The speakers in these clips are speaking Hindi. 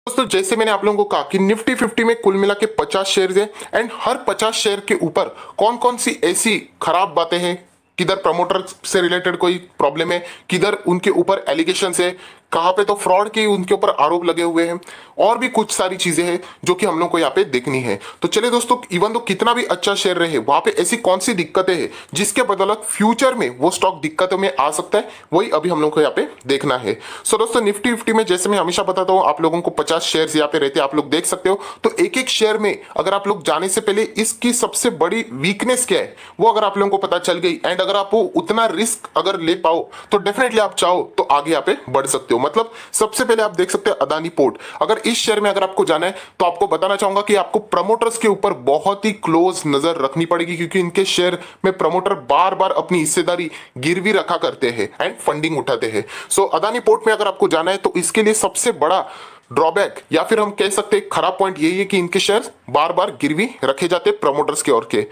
दोस्तों जैसे मैंने आप लोगों को कहा कि निफ्टी 50 में कुल मिला के 50 शेयर है एंड हर 50 शेयर के ऊपर कौन कौन सी ऐसी खराब बातें हैं, किधर प्रमोटर से रिलेटेड कोई प्रॉब्लम है, किधर उनके ऊपर एलिगेशन है, कहाँ पे तो फ्रॉड के उनके ऊपर आरोप लगे हुए हैं और भी कुछ सारी चीजें हैं जो कि हम लोग को यहाँ पे देखनी है। तो चलिए दोस्तों, इवन तो कितना भी अच्छा शेयर रहे वहां पे ऐसी कौन सी दिक्कतें हैं जिसके बदौलत फ्यूचर में वो स्टॉक दिक्कतों में आ सकता है, वही अभी हम लोग को यहाँ पे देखना है। सो दोस्तों निफ्टी 50 में जैसे मैं हमेशा बताता हूँ आप लोगों को 50 शेयर यहाँ पे रहते हैं, आप लोग देख सकते हो। तो एक एक शेयर में अगर आप लोग जाने से पहले इसकी सबसे बड़ी वीकनेस क्या है वो अगर आप लोगों को पता चल गई एंड अगर आप वो उतना रिस्क अगर ले पाओ तो डेफिनेटली आप चाहो तो आगे यहाँ पे बढ़ सकते हो। मतलब सबसे पहले आप देख सकते हैं अदानी पोर्ट, अगर इस शेयर में अगर आपको जाना है तो आपको बताना चाहूंगा कि आपको प्रमोटर्स के ऊपर बहुत ही क्लोज नजर रखनी पड़ेगी, क्योंकि इनके शेयर में प्रमोटर बार बार अपनी हिस्सेदारी गिरवी रखा करते हैं एंड फंडिंग उठाते हैं। सो अदानी पोर्ट में अगर आपको जाना है तो इसके लिए सबसे बड़ा ड्रॉबैक या फिर हम कह सकते हैं खराब पॉइंट यही है कि इनके शेयर बार बार गिरवी रखे जाते हैं प्रमोटर्स के ओर के।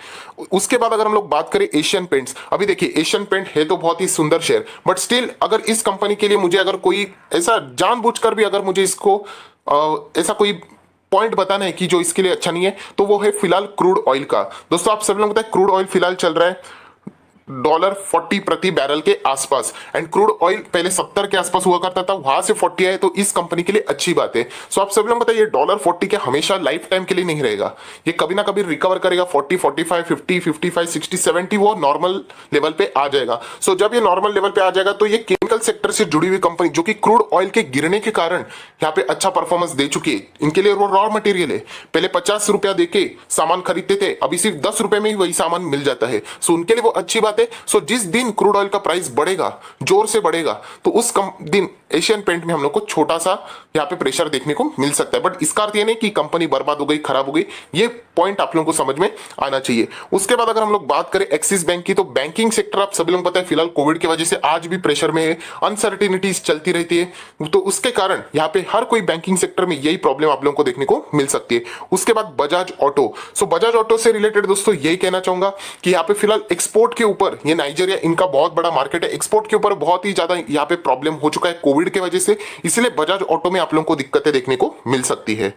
उसके बाद अगर हम लोग बात करें एशियन पेंट्स, अभी देखिए एशियन पेंट है तो बहुत ही सुंदर शेयर, बट स्टिल अगर इस कंपनी के लिए मुझे अगर कोई ऐसा जानबूझकर भी अगर मुझे इसको ऐसा कोई पॉइंट बताना है कि जो इसके लिए अच्छा नहीं है तो वो है फिलहाल क्रूड ऑयल का। दोस्तों आप सब लोग बताएं क्रूड ऑयल फिलहाल चल रहा है $40 प्रति बैरल के आसपास एंड क्रूड ऑयल पहले 70 के आसपास हुआ करता था, वहां से 40 आए तो इस कंपनी के लिए अच्छी बात है। सो आप सब लोग बताइए $40 के हमेशा लाइफ टाइम के लिए नहीं रहेगा, ये कभी ना कभी रिकवर करेगा। 40, 45, 50, 55, 60, 70 वो नॉर्मल लेवल पे आ जाएगा। सो जब ये नॉर्मल लेवल पे आ जाएगा तो ये केमिकल सेक्टर से जुड़ी हुई कंपनी जो कि क्रूड ऑयल के गिरने के कारण यहाँ पे अच्छा परफॉर्मेंस दे चुकी है, इनके लिए वो रॉ मटेरियल है। पहले 50 रुपया देके सामान खरीदते थे, अभी सिर्फ 10 रुपए में ही वही सामान मिल जाता है। सो उनके लिए वो अच्छी बात है। सो जिस दिन क्रूड ऑयल का प्राइस बढ़ेगा, जोर से बढ़ेगा, तो उस दिन एशियन पेंट में हम लोग को छोटा सा यहाँ पे प्रेशर देखने को मिल सकता है, बट इसका अर्थ ये नहीं कि कंपनी बर्बाद हो गई, खराब हो गई। ये पॉइंट आप लोगों को समझ में आना चाहिए। उसके बाद अगर हम लोग बात करें एक्सिस बैंक की, तो बैंकिंग सेक्टर आप सभी लोग पता है फिलहाल कोविड की वजह से आज भी प्रेशर में है, अनसर्टिनिटीज चलती रहती है, तो उसके कारण यहाँ पे हर कोई बैंकिंग सेक्टर में यही प्रॉब्लम आप लोगों को देखने को मिल सकती है। उसके बाद बजाज ऑटो, सो बजाज ऑटो से रिलेटेड दोस्तों यही कहना चाहूंगा कि यहाँ पे फिलहाल एक्सपोर्ट के ऊपर, ये नाइजीरिया इनका बहुत बड़ा मार्केट है, एक्सपोर्ट के ऊपर बहुत ही ज्यादा यहाँ पे प्रॉब्लम हो चुका है कोविड की वजह से, इसलिए बजाज ऑटो में आप लोगों को दिक्कतें देखने को मिल सकती है।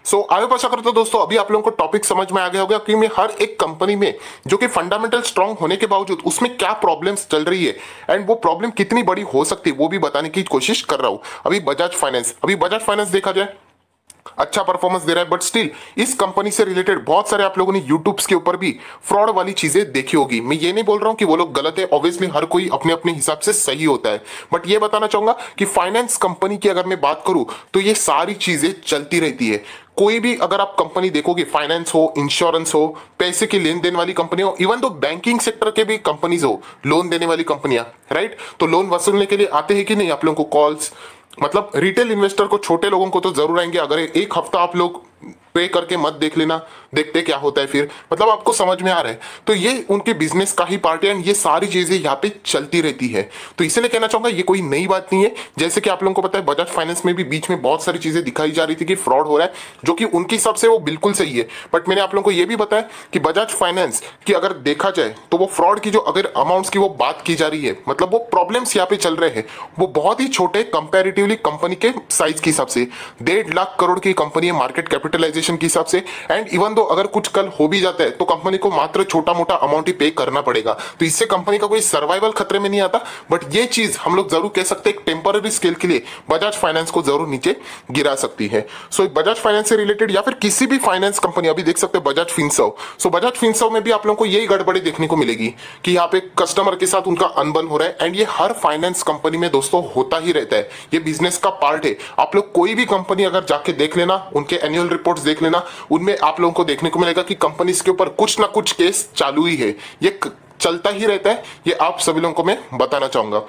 सो आगे आशा करता हूं दोस्तों अभी आप लोगों को टॉपिक समझ में आ गया होगा कि मैं हर एक कंपनी में जो कि फंडामेंटल स्ट्रांग होने के बावजूद उसमें क्या प्रॉब्लम्स चल रही है एंड वो प्रॉब्लम कितनी बड़ी हो सकती है वो भी बताने की कोशिश कर रहा हूं। अभी बजाज फाइनेंस देखा जाए अच्छा परफॉर्मेंस दे रहा है, बट स्टिल इस कंपनी से रिलेटेड बहुत सारे आप लोगों ने यूट्यूब के ऊपर भी फ्रॉड वाली चीजें देखी होगी। मैं ये नहीं बोल रहा हूं कि वो लोग गलत है, ऑब्वियसली हर कोई अपने अपने हिसाब से सही होता है, बट ये बताना चाहूंगा कि फाइनेंस कंपनी की अगर मैं बात करूं तो ये सारी चीजें चलती रहती है। कोई भी अगर आप कंपनी देखोगे, फाइनेंस हो, इंश्योरेंस हो, पैसे की लेन देन वाली कंपनी हो, इवन तो बैंकिंग सेक्टर के भी कंपनीज हो, लोन देने वाली कंपनियां, राइट, तो लोन वसूलने के लिए आते हैं कि नहीं आप लोगों को कॉल्स, मतलब रिटेल इन्वेस्टर को, छोटे लोगों को तो जरूर आएंगे। अगर एक हफ्ता आप लोग पे करके मत देख लेना, देखते क्या होता है फिर, मतलब आपको समझ में आ रहा है। तो ये उनके बिजनेस का ही पार्ट है एंड ये सारी चीजें यहाँ पे चलती रहती है। तो इसलिए कहना चाहूंगा ये कोई नई बात नहीं है। जैसे कि आप लोगों को पता है बजाज फाइनेंस में भी बीच में बहुत सारी चीजें दिखाई जा रही थी कि फ्रॉड हो रहा है, जो कि उनके हिसाब से वो बिल्कुल सही है, बट मैंने आप लोगों को ये भी बताया कि बजाज फाइनेंस की अगर देखा जाए तो वो फ्रॉड की जो अगर अमाउंट्स की वो बात की जा रही है, मतलब वो प्रॉब्लम्स यहाँ पे चल रहे हैं वो बहुत ही छोटे कंपेरेटिवली कंपनी के साइज के हिसाब से, 1.5 लाख करोड़ की कंपनी है मार्केट कैपिटलाइजेशन के हिसाब से, एंड इवन दो अगर कुछ कल हो भी जाता है तो कंपनी को मात्र छोटा मोटा अमाउंट ही पे करना पड़ेगा, तो इससे कंपनी का कोई सर्वाइवल खतरे में नहीं आता। बट ये चीज हम लोग जरूर कह सकते हैं टेम्पररी स्केल के लिए बजाज फाइनेंस को जरूर नीचे गिरा सकती है। सो बजाज फाइनेंस से रिलेटेड या फिर किसी भी फाइनेंस कंपनी, अभी देख सकते हैं बजाज फिनसर्व, सो बजाज फिनसर्व में भी आप लोगों को यही गड़बड़ी देखने को मिलेगी कि यहाँ पे कस्टमर के साथ उनका अनबन हो रहा है, एंड ये हर फाइनेंस कंपनी में दोस्तों होता ही रहता है, ये बिजनेस का पार्ट है। आप लोग कोई भी कंपनी अगर जाके देख लेना, उनके एनुअल रिपोर्ट्स देख लेना, उनमें आप लोगों को देखने को मिलेगा कि कंपनीज के ऊपर कुछ ना कुछ केस चालू ही है, ये चलता ही रहता है, ये आप सभी लोगों को मैं बताना चाहूंगा।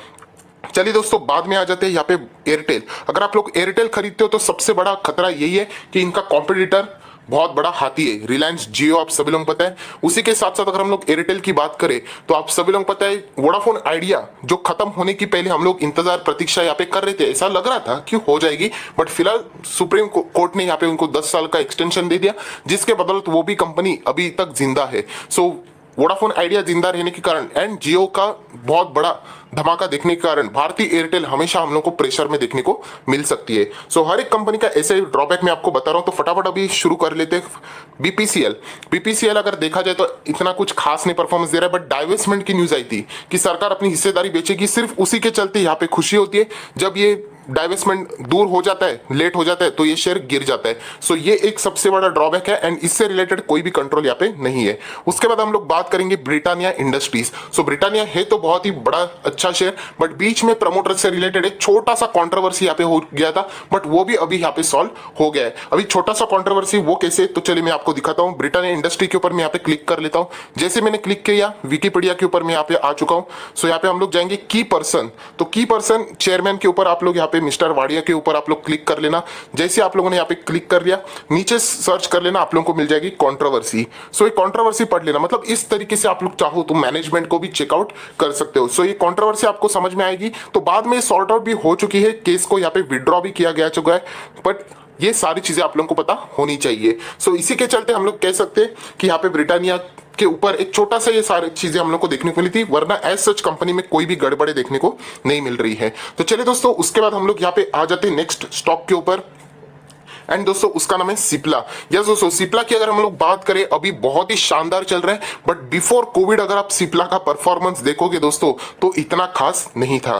चलिए दोस्तों बाद में आ जाते हैं यहाँ पे एयरटेल। अगर आप लोग एयरटेल खरीदते हो तो सबसे बड़ा खतरा यही है कि इनका कॉम्पिटिटर बहुत बड़ा हाथी है, रिलायंस जियो, आप सभी लोग पता है। उसी के साथ साथ अगर हम लोग एयरटेल की बात करें तो आप सभी लोग पता है वोडाफोन आइडिया जो खत्म होने की पहले हम लोग इंतजार प्रतीक्षा यहाँ पे कर रहे थे, ऐसा लग रहा था कि हो जाएगी, बट फिलहाल सुप्रीम कोर्ट ने यहाँ पे उनको 10 साल का एक्सटेंशन दे दिया, जिसके बदौलत वो भी कंपनी अभी तक जिंदा है। सो वोडाफोन आइडिया जिंदा रहने के कारण एंड जियो का बहुत बड़ा धमाका देखने के कारण भारतीय एयरटेल हमेशा हम लोग को प्रेशर में देखने को मिल सकती है। सो हर एक कंपनी का ऐसे ड्रॉबैक मैं आपको बता रहा हूं, तो फटाफट अभी शुरू कर लेते हैं। बीपीसीएल, बीपीसीएल अगर देखा जाए तो इतना कुछ खास नहीं परफॉर्मेंस दे रहा है, बट डाइवेस्टमेंट की न्यूज आई थी कि सरकार अपनी हिस्सेदारी बेचेगी, सिर्फ उसी के चलते यहाँ पे खुशी होती है। जब ये डाइवेस्टमेंट दूर हो जाता है, लेट हो जाता है, तो ये शेयर गिर जाता है। सो ये एक सबसे बड़ा ड्रॉबैक है एंड इससे रिलेटेड कोई भी कंट्रोल यहाँ पे नहीं है। उसके बाद हम लोग बात करेंगे ब्रिटानिया इंडस्ट्रीज। सो ब्रिटानिया है तो बहुत ही बड़ा अच्छा शेयर, बट बीच में प्रमोटर से रिलेटेड एक छोटा सा कॉन्ट्रोवर्सी यहाँ पे हो गया था, बट वो भी अभी यहाँ पे सॉल्व हो गया है। अभी छोटा सा कॉन्ट्रोवर्सी वो कैसे, तो चलिए मैं आपको दिखाता हूँ। ब्रिटानिया इंडस्ट्री के ऊपर मैं यहाँ पे क्लिक कर लेता हूँ। जैसे मैंने क्लिक किया, विकीपीडिया के ऊपर मैं यहाँ पे आ चुका हूँ। सो यहाँ पे हम लोग जाएंगे की पर्सन, तो की पर्सन चेयरमैन के ऊपर आप लोग यहाँ पे मिस्टर वाडिया के ऊपर आप लोग क्लिक कर लेना। जैसे आप लोगों ने यहाँ पे क्लिक कर लिया, नीचे सर्च कर लेना, आप लोगों को मिल जाएगी कंट्रोवर्सी। सो ये कंट्रोवर्सी पढ़ लेना, मतलब इस तरीके से आप लोग चाहो तो मैनेजमेंट को भी चेकआउट कर सकते हो। सो ये कंट्रोवर्सी आपको समझ में आएगी। तो बाद में सॉर्ट आउट भी हो चुकी है, केस को यहाँ पे विड्रॉ भी किया गया चुका है, बट ये सारी चीजें आप लोगों को पता होनी चाहिए। सो इसी के चलते हम लोग कह सकते हैं कि यहाँ पे ब्रिटानिया के ऊपर एक छोटा सा ये सारी चीजें हम लोग को देखने को मिली थी, वरना एज सच कंपनी में कोई भी गड़बड़े देखने को नहीं मिल रही है। तो चलिए दोस्तों, उसके बाद हम लोग यहाँ पे आ जाते हैं नेक्स्ट स्टॉक के ऊपर, एंड दोस्तों उसका नाम है सिप्ला। यस दोस्तों, सिप्ला की अगर हम लोग बात करें, अभी बहुत ही शानदार चल रहा है, बट बिफोर कोविड अगर आप सिप्ला का परफॉर्मेंस देखोगे दोस्तों, तो इतना खास नहीं था।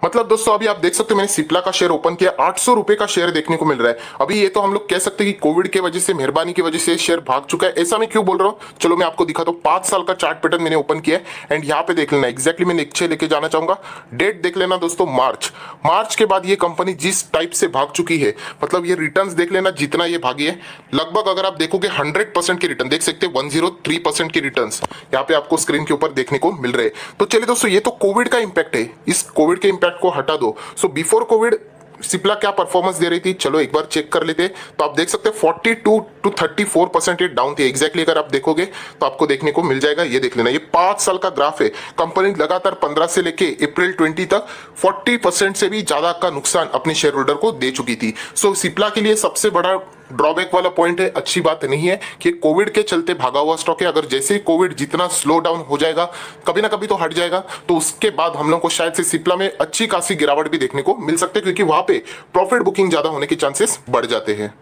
मतलब दोस्तों अभी आप देख सकते हो, मैंने सिप्ला का शेयर ओपन किया, 800 रुपए का शेयर देखने को मिल रहा है। अभी ये तो हम लोग कह सकते हैं कि कोविड के वजह से, मेहरबानी की वजह से शेयर भाग चुका है। ऐसा मैं क्यों बोल रहा हूँ, चलो मैं आपको दिखाता हूँ। 5 साल का चार्ट पैटर्न मैंने ओपन किया है एंड यहाँ पे देख लेना, एक्जैक्टली मैं नीचे लेके जाना चाहूंगा। डेट देख लेना दोस्तों, मार्च के बाद ये कंपनी जिस टाइप से भाग चुकी है, मतलब ये रिटर्न देख लेना, जितना ये भागी है, लगभग अगर आप देखोगे 100% के रिटर्न देख सकते हैं, 103% के रिटर्न यहाँ पे आपको स्क्रीन के ऊपर देखने को मिल रहे हैं। तो चलिए दोस्तों, ये तो कोविड का इंपैक्ट है, इस कोविड के इंपैक्ट को हटा दो। सो बिफोर कोविड सिप्ला क्या परफॉर्मेंस दे रही थी, चलो एक बार चेक कर लेते हैं। तो आप देख सकते हैं 42 to 34% ये डाउन थी। एग्जैक्टली अगर आप देखोगे तो आपको देखने को मिल जाएगा, ये देख लेना, ये 5 साल का ग्राफ है। कंपनी लगातार 15 से लेके अप्रैल 20 तक 40% से भी ज्यादा का नुकसान अपने शेयर होल्डर को दे चुकी थी। सो सिप्ला के लिए सबसे बड़ा ड्रॉबैक वाला पॉइंट है, अच्छी बात नहीं है कि कोविड के चलते भागा हुआ स्टॉक है। अगर जैसे ही कोविड जितना स्लो डाउन हो जाएगा, कभी ना कभी तो हट जाएगा, तो उसके बाद हम लोग को शायद से सिप्ला में अच्छी खासी गिरावट भी देखने को मिल सकते हैं, क्योंकि वहां पे प्रॉफिट बुकिंग ज्यादा होने के चांसेस बढ़ जाते हैं।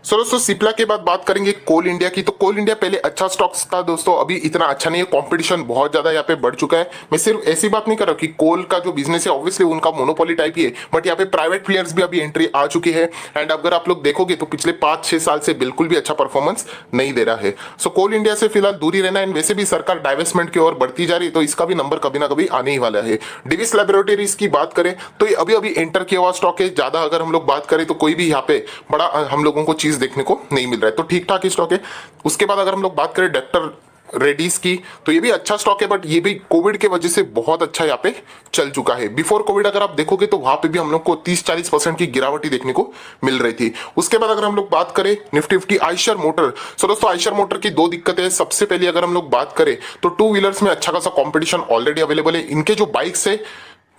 सो दोस्तों सिप्ला के बाद बात करेंगे कोल इंडिया की। तो कोल इंडिया पहले अच्छा स्टॉक्स था दोस्तों, अभी इतना अच्छा नहीं है, कंपटीशन बहुत ज्यादा यहाँ पे बढ़ चुका है। मैं सिर्फ ऐसी बात नहीं कर रहा कि कोल का जो बिजनेस है ऑब्वियसली उनका मोनोपोली टाइप ही है, बट यहाँ पे प्राइवेट प्लेयर्स भी अभी एंट्री आ चुकी है। एंड अगर आप लोग देखोगे तो पिछले 5-6 साल से बिल्कुल भी अच्छा परफॉर्मेंस नहीं दे रहा है। सो कोल इंडिया से फिलहाल दूरी रहना, एंड वैसे भी सरकार डाइवेस्टमेंट की ओर बढ़ती जा रही है, तो इसका भी नंबर कभी ना कभी आने ही वाला है। डिविस लैबोरेटरीज की बात करें तो ये अभी अभी एंटर किया हुआ स्टॉक है, ज्यादा अगर हम लोग बात करें तो कोई भी यहाँ पे बड़ा हम लोगों को चीज देखने को नहीं मिल रहा है, तो ठीक ठाक स्टॉक है। उसके बाद अगर हम लोग बात करें डॉक्टर रेड्डीज की, तो ये भी अच्छा स्टॉक है, बट ये भी कोविड के वजह से बहुत अच्छा यहाँ पे चल चुका है। बिफोर कोविड अगर आप देखोगे तो वहां पे भी हम लोग को 30-40% की गिरावट ही देखने को मिल रही थी। उसके बाद अगर हम लोग बात करें निफ्टी 50 आयशर मोटर, सो दोस्तों आयशर मोटर की 2 दिक्कतें हैं। सबसे पहले अगर हम लोग बात करें तो 2 व्हीलर्स में अच्छा खासा कॉम्पिटिशन ऑलरेडी अवेलेबल है। इनके जो बाइक्स है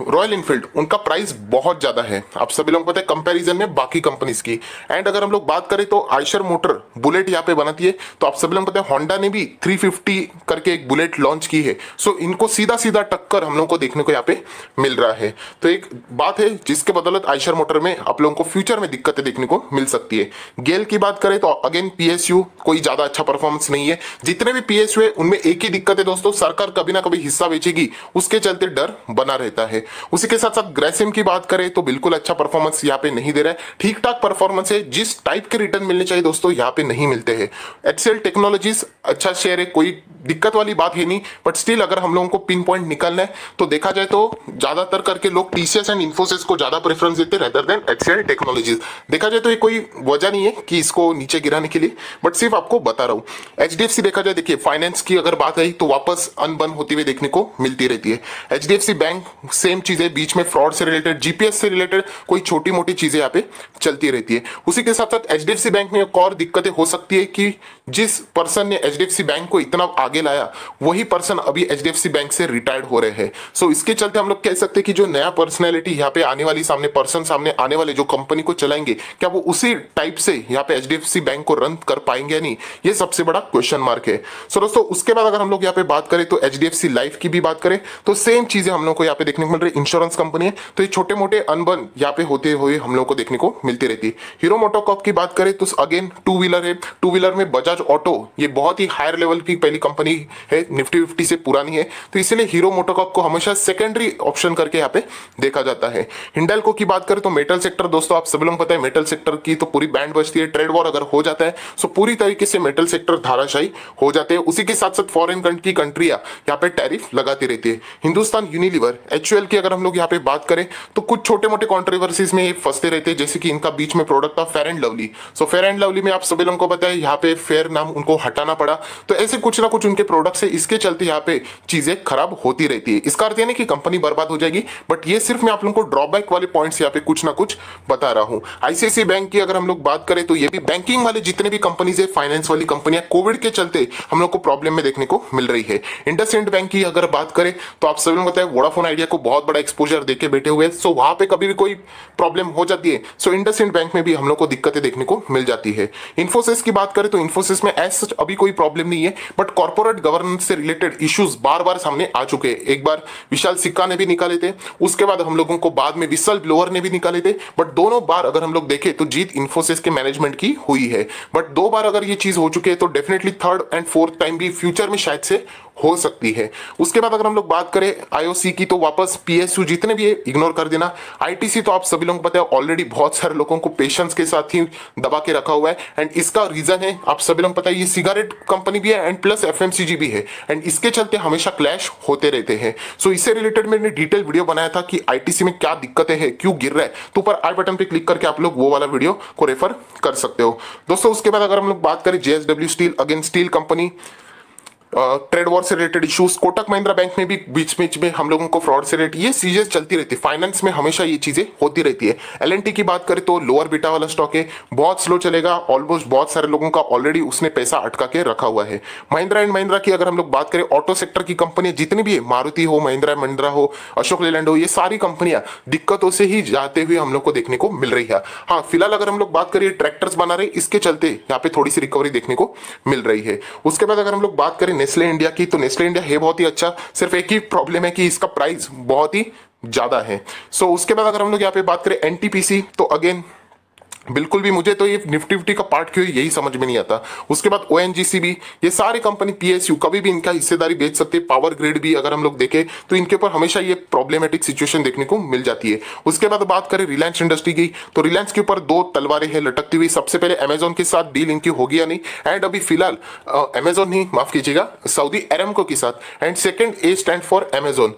रॉयल इनफील्ड, उनका प्राइस बहुत ज्यादा है, आप सभी लोगों को पता है, कंपैरिजन में बाकी कंपनीज की। एंड अगर हम लोग बात करें तो आयशर मोटर बुलेट यहाँ पे बनाती है, तो आप सभी लोगों को पता है होंडा ने भी 350 करके एक बुलेट लॉन्च की है। सो इनको सीधा सीधा टक्कर हम लोगों को देखने को यहाँ पे मिल रहा है। तो एक बात है जिसके बदौलत आयशर मोटर में आप लोगों को फ्यूचर में दिक्कतें देखने को मिल सकती है। गेल की बात करें तो अगेन पीएसयू कोई ज्यादा अच्छा परफॉर्मेंस नहीं है। जितने भी पीएसयू है उनमें एक ही दिक्कत है दोस्तों, सरकार कभी ना कभी हिस्सा बेचेगी, उसके चलते डर बना रहता है। उसी के साथ साथ ग्रेसिम की बात करें तो बिल्कुल अच्छा परफॉर्मेंस यहाँ पे नहीं दे रहा है, ठीक ठाक परफॉर्मेंस है, जिस टाइप के रिटर्न मिलने चाहिए दोस्तों यहाँ पे नहीं मिलते हैं। एचसीएल टेक्नोलॉजीज अच्छा शेयर है, कोई दिक्कत वाली बात है नहीं, बट स्टिल अगर हम लोगों को पिन पॉइंट निकालना है तो देखा जाए तो ज्यादातर करके लोग टीसीएस एंड इन्फोसिस को ज्यादा प्रेफरेंस देते हैं रेदर देन एचसीएल टेक्नोलॉजीज। देखा जाए तो ये कोई वजह नहीं है कि इसको नीचे गिराने के लिए, बट सिर्फ आपको बता रहा हूं। एचडीएफसी देखा जाए, देखिए फाइनेंस की अगर बात आई तो वापस अनबन होती हुई देखने को मिलती रहती है। एचडीएफसी बैंक सेम सेम चीजें बीच में फ्रॉड से रिलेटेड, जीपीएस से रिलेटेड कोई छोटी मोटी चीजें यहाँ पे चलती रहती है। उसी के साथ साथ एचडीएफसी बैंक में एक और दिक्कतें हो सकती है कि जिस पर्सन ने एचडीएफसी बैंक को इतना आगे लाया वही पर्सन अभी एचडीएफसी बैंक से रिटायर्ड हो रहे हैं। सो इसके चलते हम लोग कह सकते हैं कि जो नया पर्सनैलिटी यहाँ पे आने वाली सामने पर्सन सामने आने वाले जो कंपनी को चलाएंगे, क्या वो उसी टाइप से यहाँ पे एचडीएफसी बैंक को रन कर पाएंगे या नहीं, ये सबसे बड़ा क्वेश्चन मार्क है। सो दोस्तों उसके बाद अगर हम लोग यहाँ पे बात करें तो एचडीएफसी लाइफ की भी बात करें तो सेम चीजें हम लोग को यहाँ पे देखने को मिल रही है। इंश्योरेंस कंपनी है तो ये छोटे मोटे अनबन यहाँ पे होते हुए हम लोग को देखने को मिलती रहती है। हीरो मोटोकॉर्प की बात करें तो अगेन टू व्हीलर है, टू व्हीलर में बजाज ऑटो ये बहुत ही हायर लेवल की पहली कंपनी है, निफ्टी 50 से पुरानी है, तो इसलिए हीरो मोटोकॉर्प को हमेशा सेकेंडरी ऑप्शन करके यहाँ पे देखा जाता है। हिंडाल्को की बात करें तो मेटल सेक्टर, दोस्तों आप सभी लोग पता है मेटल सेक्टर की तो पूरी बैंड बजती है। ट्रेड वॉर अगर हो जाता है तो पूरी तरीके से मेटल सेक्टर धाराशायी हो जाते हैं। उसी के साथ साथ फॉरेन की कंट्रियां यहाँ पे टैरिफ लगाती रहती है। हिंदुस्तान यूनिलीवर एचयूएल की अगर हम लोग यहाँ पे बात करें तो कुछ छोटे मोटे कॉन्ट्रोवर्सीज में फंसते रहते हैं, जैसे कि इनका बीच में प्रोडक्ट था fair and lovely. So fair and lovely में आप सभी लोगों को पता है यहाँ पे फेयर नाम उनको हटाना पड़ा, तो ऐसे कुछ ना कुछ उनके प्रोडक्ट से इसके चलते यहाँ पे चीजें खराब होती रहती है। इसका अर्थ ये नहीं कि कंपनी बर्बाद हो जाएगी, बट ये सिर्फ मैं आप लोगों को ड्रॉबैक वाले पॉइंट्स यहाँ पे कुछ ना कुछ बता रहा हूं। आईसीआईसीआई बैंक की अगर हम लोग बात करें तो ये भी बैंकिंग वाले जितने भी कंपनीज है, फाइनेंस वाली कंपनियां कोविड के चलते हम लोग को प्रॉब्लम में देखने को मिल रही है। इंडसइंड बैंक की अगर बात करें तो आप सभी लोग बताए वोडाफोन आइडिया को बहुत बड़ा एक्सपोजर देके बैठे हुए, सो वहां पे कभी भी कोई प्रॉब्लम हो जाती है सो इंडसइंड बैंक में भी हम लोग को दिक्कतें देखने को मिल जाती है। इन्फोसिस की बात करें तो इन्फोसिस में एज सच अभी कोई प्रॉब्लम नहीं है, बट कॉर्पोरेट गवर्नेंस से रिलेटेड इश्यूज बार बार सामने आ चुके हैं। एक बार विशाल सिक्का ने भी निकाले थे, उसके बाद हम लोगों को बाद में विसल ब्लोअर ने भी निकाले थे, बट दोनों बार अगर हम लोग देखें तो जीत इन्फोसिस के मैनेजमेंट की हुई है। बट दो बार अगर ये चीज हो चुकी है तो definitely third and fourth time भी फ्यूचर में शायद से हो सकती है। उसके बाद अगर हम लोग बात करें आईओसी की तो वापस पीएसयू जितने भी है इग्नोर कर देना। आईटीसी तो आप सभी लोगों को पता है ऑलरेडी बहुत सारे लोगों को पेशेंस के साथ ही दबा के रखा हुआ है, एंड इसका रीजन है आप सभी लोगों को पता है ये सिगरेट कंपनी भी है एंड प्लस एफएमसीजी भी है, एंड इसके चलते हमेशा क्लैश होते रहते हैं। सो इससे रिलेटेड मैंने डिटेल वीडियो बनाया था कि आईटीसी में क्या दिक्कतें हैं, क्यों गिर रहा है, तो ऊपर आई बटन पे क्लिक करके आप लोग वो वाला वीडियो को रेफर कर सकते हो दोस्तों। उसके बाद अगर हम लोग बात करें JSW steel, again steel company, trade war से related issues, Kotak Mahindra bank में भी बीच बीच में हम लोगों को फ्रॉड से रिलेटेड ये चीजें चलती रहती है। फाइनेंस में हमेशा ये चीजें होती रहती है। एलएनटी की बात करें तो लोअर बीटा वाला स्टॉक है, बहुत स्लो चलेगा, ऑलमोस्ट बहुत सारे लोगों का ऑलरेडी उसने पैसा अटका के रखा हुआ है। महिंद्रा एंड महिंद्रा की अगर हम लोग बात करें, ऑटो सेक्टर की कंपनी जितनी भी है, मारुति हो, महिंद्रा महिंद्रा हो, अशोक लेलैंड हो, ये सारी कंपनियां दिक्कतों से ही जाते हुए हम लोग को देखने को मिल रही है। हाँ फिलहाल अगर हम लोग बात करें ट्रैक्टर्स बना रहे, इसके चलते यहाँ पे थोड़ी सी रिकवरी देखने को मिल रही है। उसके बाद अगर हम लोग बात करें नेस्ले इंडिया की तो नेस्ले इंडिया है बहुत ही अच्छा, सिर्फ एक ही प्रॉब्लम है कि इसका प्राइस बहुत ही ज्यादा है। सो उसके बाद अगर हम लोग यहाँ पे बात करें एनटीपीसी तो अगेन बिल्कुल भी मुझे तो ये निफ्टी 50 का पार्ट क्यों यही समझ में नहीं आता। उसके बाद ओएनजीसी भी, ये सारे कंपनी, पीएसयू कभी भी इनका हिस्सेदारी बेच सकते हैं। पावर ग्रिड भी अगर हम लोग देखें तो इनके ऊपर हमेशा ये प्रॉब्लमेटिक सिचुएशन देखने को मिल जाती है। उसके बाद बात करें रिलायंस इंडस्ट्री की तो रिलायंस के ऊपर दो तलवारें हैं लटकती हुई। सबसे पहले अमेजोन के साथ डील इनकी होगी या नहीं, एंड अभी फिलहाल अमेजोन नहीं माफ कीजिएगा सऊदी अरेमको के साथ, and second A stand for Amazon.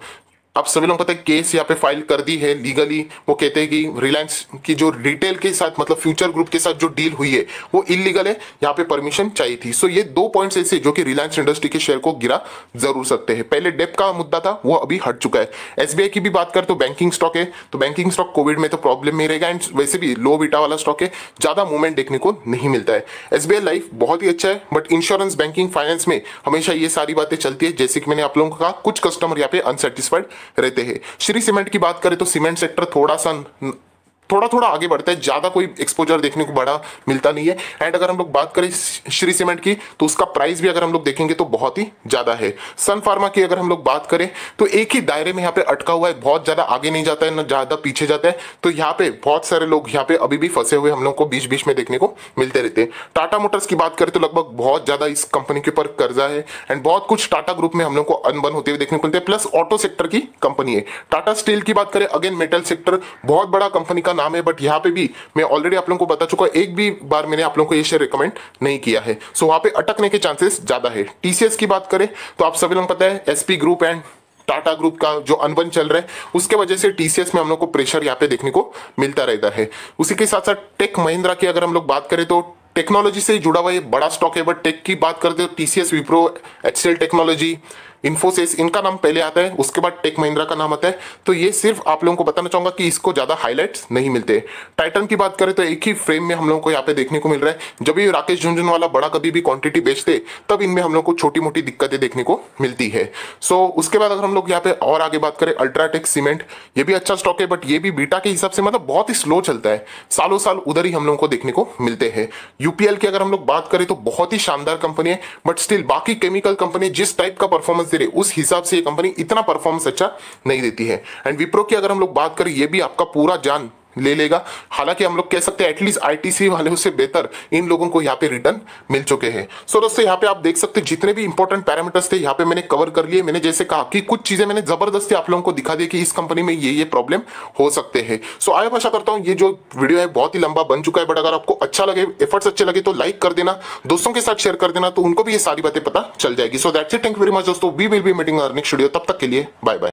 आप सभी लोगों को पता है केस यहाँ पे फाइल कर दी है लीगली। वो कहते हैं कि रिलायंस की जो रिटेल के साथ मतलब फ्यूचर ग्रुप के साथ जो डील हुई है वो इलीगल है, यहाँ पे परमिशन चाहिए थी। सो ये दो पॉइंट्स ऐसे जो कि रिलायंस इंडस्ट्री के शेयर को गिरा जरूर सकते हैं। पहले डेप का मुद्दा था वो अभी हट चुका है। एसबीआई की भी बात करें तो बैंकिंग स्टॉक है, तो बैंकिंग स्टॉक कोविड में तो प्रॉब्लम में रहेगा, एंड वैसे भी लो बीटा वाला स्टॉक है, ज्यादा मूवमेंट देखने को नहीं मिलता है। एसबीआई लाइफ बहुत ही अच्छा है, बट इंश्योरेंस बैंकिंग फाइनेंस में हमेशा ये सारी बातें चलती है। जैसे कि मैंने आप लोगों को कहा कुछ कस्टमर यहाँ पे अनसेटिस्फाइड रहते हैं। श्री सीमेंट की बात करें तो सीमेंट सेक्टर थोड़ा आगे बढ़ता है, ज्यादा कोई एक्सपोजर देखने को बड़ा मिलता नहीं है। एंड अगर हम लोग बात करें श्री सीमेंट की तो उसका प्राइस भी अगर हम लोग देखेंगे तो बहुत ही ज्यादा है। सन फार्मा की अगर हम लोग बात करें तो एक ही दायरे में यहाँ पे अटका हुआ है, बहुत ज्यादा आगे नहीं जाता है ना ज्यादा पीछे जाता है, तो यहाँ पे बहुत सारे लोग यहाँ पे अभी भी फंसे हुए हम लोग को बीच बीच में देखने को मिलते रहते हैं। टाटा मोटर्स की बात करें तो लगभग बहुत ज्यादा इस कंपनी के ऊपर कर्जा है, एंड बहुत कुछ टाटा ग्रुप में हम लोग को अनबन होते हुए देखने को मिलते हैं। प्लस ऑटो सेक्टर की कंपनी है। टाटा स्टील की बात करें, अगेन मेटल सेक्टर बहुत बड़ा कंपनी का नाम है, बट यहाँ पे मैं ऑलरेडी आप लोगों को बता चुका, एक भी बार मैंने आप लोगों को ये शेयर रिकमेंड नहीं किया है। सो वहां पे अटकने के चांसेस ज्यादा है। टीसीएस की बात करें तो आप सभी लोगों को पता है SP group and Tata group का जो अनबन चल रहा है उसके वजह से टीसीएस में हम लोग को प्रेशर यहाँ पे देखने को मिलता रहता है। उसी के साथ साथ टेक महिंद्रा की अगर हम लोग बात करें तो टेक्नोलॉजी से जुड़ा हुआ ये बड़ा स्टॉक है, बट टेक की बात करते हो TCS, Wipro, HCL technology, Infosys, इनका नाम पहले आता है, उसके बाद टेक महिंद्रा का नाम आता है। तो ये सिर्फ आप लोगों को बताना चाहूंगा कि इसको ज्यादा हाईलाइट्स नहीं मिलते। टाइटन की बात करें तो एक ही फ्रेम में हम लोगों को यहाँ पे देखने को मिल रहा है। जब भी राकेश झुनझुनवाला बड़ा कभी भी क्वांटिटी बेचते तब इनमें हम लोग को छोटी मोटी दिक्कतें देखने को मिलती है। सो उसके बाद अगर हम लोग यहाँ पे और आगे बात करें, अल्ट्राटेक सीमेंट, ये भी अच्छा स्टॉक है, बट ये भी बीटा के हिसाब से मतलब बहुत ही स्लो चलता है, सालों साल उधर ही हम लोगों को देखने को मिलते हैं। यूपीएल की अगर हम लोग बात करें तो बहुत ही शानदार कंपनी है, बट स्टिल बाकी केमिकल कंपनी जिस टाइप का परफॉर्मेंस दे रही है उस हिसाब से ये कंपनी इतना परफॉर्मेंस अच्छा नहीं देती है। एंड विप्रो की अगर हम लोग बात करें, ये भी आपका पूरा जान ले लेगा। हालांकि हम लोग कह सकते हैं एटलीस्ट आईटीसी वाले उससे बेहतर इन लोगों को यहाँ पे रिटर्न मिल चुके हैं। सो दोस्तों यहाँ पे आप देख सकते हैं जितने भी इंपॉर्टेंट पैरामीटर्स थे यहाँ पे मैंने कवर कर लिए। मैंने जैसे कहा कि कुछ चीजें मैंने जबरदस्ती आप लोगों को दिखा दी कि इस कंपनी में ये प्रॉब्लम हो सकते हैं। सो आया आशा करता हूँ ये जो वीडियो है बहुत ही लंबा बन चुका है, बट अगर आपको अच्छा लगे, एफर्ट्स अच्छे लगे तो लाइक कर देना, दोस्तों के साथ शेयर कर देना, तो उनको भी ये सारी बातें पता चल जाएगी। So that's it, thank you very much दोस्तों, we will be meeting next video. तब तक के लिए बाय बाय।